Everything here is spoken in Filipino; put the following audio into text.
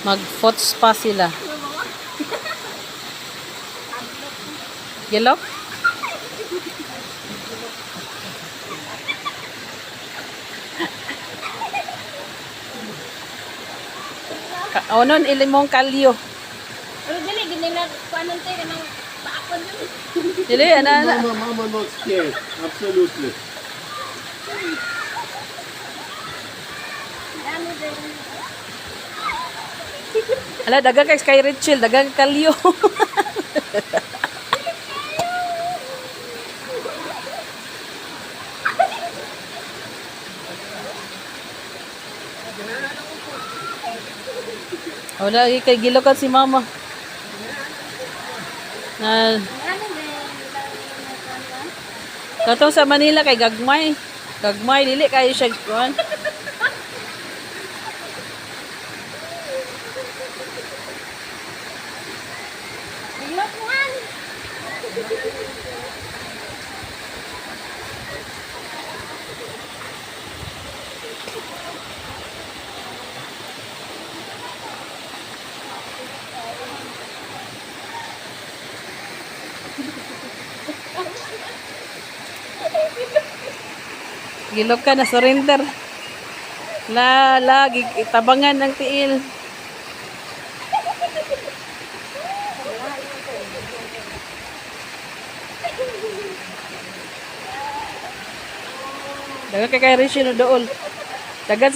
Mag-fots pa sila. Gilok? O nun, ilimong kalyo. Pero dili, ginila, kuanan tayo ka ng paakon yun. Dili, ana. Mama not scared. Absolutely. Ano din? Ala, dagang kay Sky Rachel, dagang kalyo. O, lagi kay gilokan si mama. Na, Ano din? katong sa Manila kay gagmay. Gagmay, dili kayo siya kuan. Bilok mo an. Gilok ka na surrender. Lagi tabangan ng tiil. Dagang kay Rachel dool. Dagan